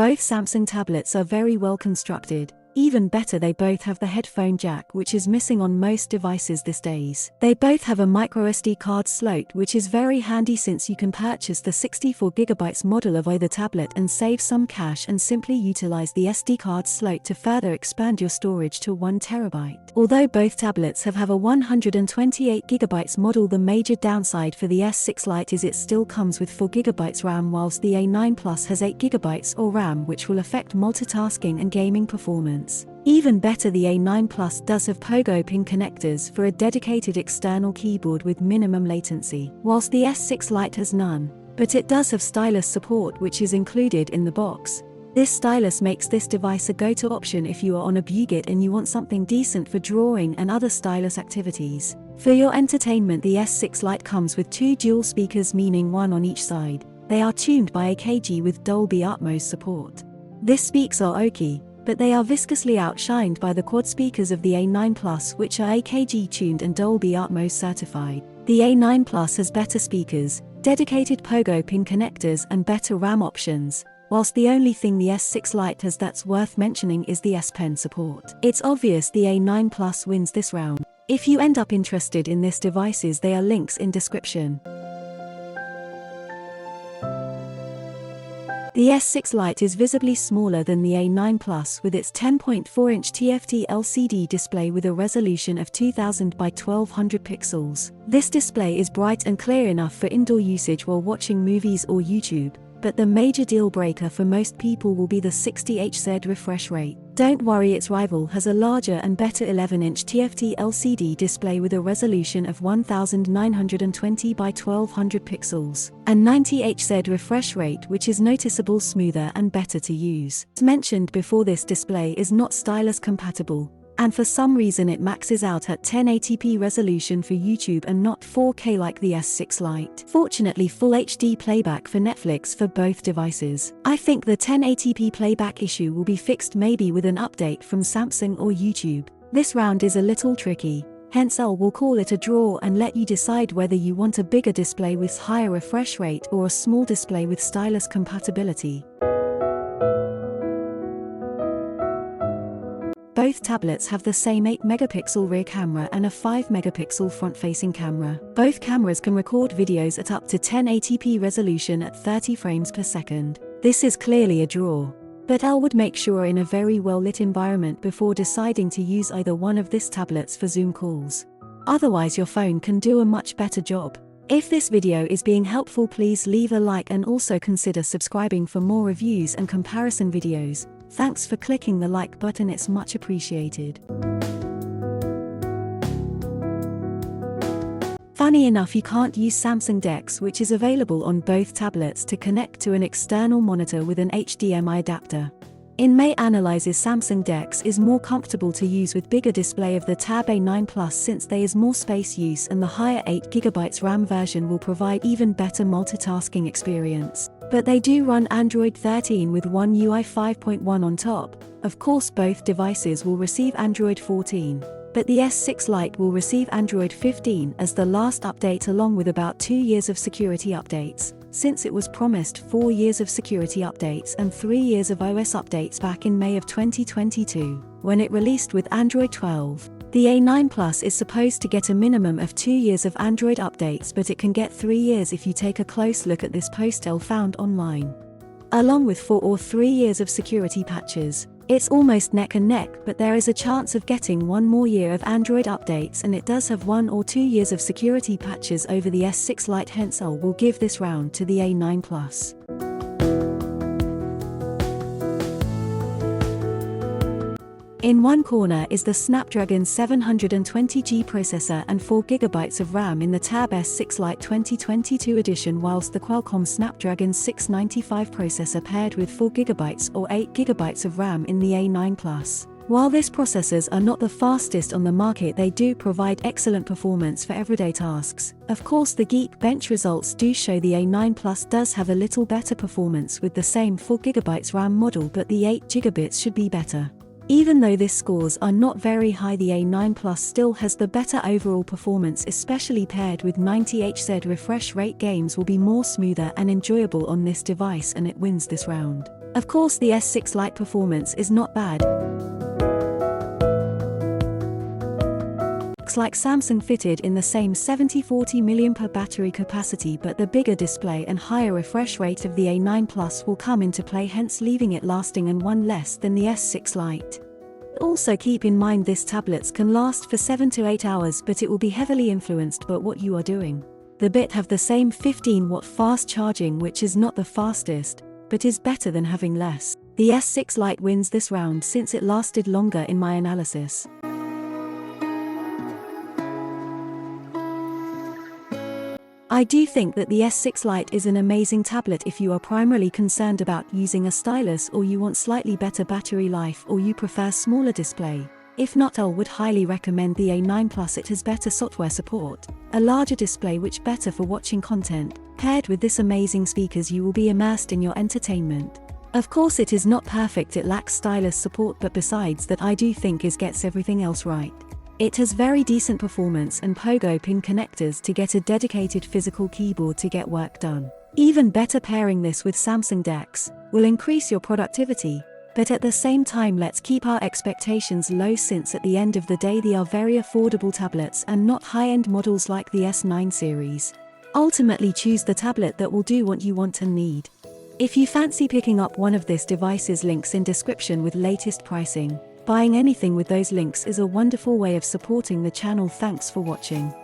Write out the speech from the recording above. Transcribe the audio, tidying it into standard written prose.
Both Samsung tablets are very well constructed. Even better, they both have the headphone jack, which is missing on most devices these days. They both have a microSD card slot, which is very handy since you can purchase the 64GB model of either tablet and save some cash and simply utilize the SD card slot to further expand your storage to 1TB. Although both tablets have a 128GB model, the major downside for the S6 Lite is it still comes with 4GB RAM, whilst the A9 Plus has 8GB or RAM, which will affect multitasking and gaming performance. Even better, the A9 Plus does have pogo pin connectors for a dedicated external keyboard with minimum latency, whilst the S6 Lite has none, but it does have stylus support, which is included in the box. This stylus makes this device a go-to option if you are on a budget and you want something decent for drawing and other stylus activities. For your entertainment, the S6 Lite comes with 2 dual speakers, meaning one on each side. They are tuned by AKG with Dolby Atmos support. These speaks are okay, but they are viscously outshined by the quad speakers of the A9 Plus, which are AKG tuned and Dolby Atmos certified. The A9 Plus has better speakers, dedicated pogo pin connectors and better RAM options, whilst the only thing the S6 Lite has that's worth mentioning is the S Pen support. It's obvious the A9 Plus wins this round. If you end up interested in this devices, there are links in description. The S6 Lite is visibly smaller than the A9 Plus with its 10.4-inch TFT LCD display with a resolution of 2000 by 1200 pixels. This display is bright and clear enough for indoor usage while watching movies or YouTube, but the major deal breaker for most people will be the 60Hz refresh rate. Don't worry, its rival has a larger and better 11-inch TFT LCD display with a resolution of 1920 by 1200 pixels, and 90Hz refresh rate, which is noticeable smoother and better to use. As mentioned before, this display is not stylus compatible, and for some reason it maxes out at 1080p resolution for YouTube and not 4K like the S6 Lite. Fortunately, full HD playback for Netflix for both devices. I think the 1080p playback issue will be fixed maybe with an update from Samsung or YouTube. This round is a little tricky, hence I will call it a draw and let you decide whether you want a bigger display with higher refresh rate or a small display with stylus compatibility. Both tablets have the same 8-megapixel rear camera and a 5-megapixel front-facing camera. Both cameras can record videos at up to 1080p resolution at 30 frames per second. This is clearly a draw, but I would make sure in a very well-lit environment before deciding to use either one of these tablets for Zoom calls. Otherwise, your phone can do a much better job. If this video is being helpful, please leave a like and also consider subscribing for more reviews and comparison videos. Thanks for clicking the like button, it's much appreciated. Funny enough, you can't use Samsung DeX, which is available on both tablets, to connect to an external monitor with an HDMI adapter. In May analyzes Samsung DeX is more comfortable to use with bigger display of the Tab A9 Plus since there is more space use, and the higher 8GB RAM version will provide even better multitasking experience. But they do run Android 13 with One UI 5.1 on top. Of course, both devices will receive Android 14, but the S6 Lite will receive Android 15 as the last update, along with about 2 years of security updates, since it was promised 4 years of security updates and 3 years of OS updates back in May of 2022, when it released with Android 12. The A9 Plus is supposed to get a minimum of 2 years of Android updates, but it can get 3 years if you take a close look at this postel found online, along with 4 or 3 years of security patches. It's almost neck and neck, but there is a chance of getting 1 more year of Android updates, and it does have 1 or 2 years of security patches over the S6 Lite, hence I will give this round to the A9 Plus. In one corner is the Snapdragon 720G processor and 4GB of RAM in the Tab S6 Lite 2022 edition, whilst the Qualcomm Snapdragon 695 processor paired with 4GB or 8GB of RAM in the A9 Plus. While these processors are not the fastest on the market, they do provide excellent performance for everyday tasks. Of course, the Geekbench results do show the A9 Plus does have a little better performance with the same 4GB RAM model, but the 8GB should be better. Even though these scores are not very high, the A9 Plus still has the better overall performance, especially paired with 90Hz refresh rate. Games will be more smoother and enjoyable on this device, and it wins this round. Of course, the S6 Lite performance is not bad. Looks like Samsung fitted in the same 7040 mAh battery capacity, but the bigger display and higher refresh rate of the A9 Plus will come into play, hence leaving it lasting and one less than the S6 Lite. Also keep in mind this tablets can last for 7 to 8 hours, but it will be heavily influenced by what you are doing. The Bit have the same 15-watt fast charging, which is not the fastest, but is better than having less. The S6 Lite wins this round since it lasted longer in my analysis. I do think that the S6 Lite is an amazing tablet if you are primarily concerned about using a stylus, or you want slightly better battery life, or you prefer smaller display. If not, I would highly recommend the A9 Plus. It has better software support, a larger display which better for watching content. Paired with this amazing speakers, you will be immersed in your entertainment. Of course it is not perfect, it lacks stylus support, but besides that I do think it gets everything else right. It has very decent performance and pogo pin connectors to get a dedicated physical keyboard to get work done. Even better, pairing this with Samsung DeX will increase your productivity. But at the same time, let's keep our expectations low, since at the end of the day they are very affordable tablets and not high-end models like the S9 series. Ultimately, choose the tablet that will do what you want and need. If you fancy picking up one of this device's, links in description with latest pricing. Buying anything with those links is a wonderful way of supporting the channel. Thanks for watching.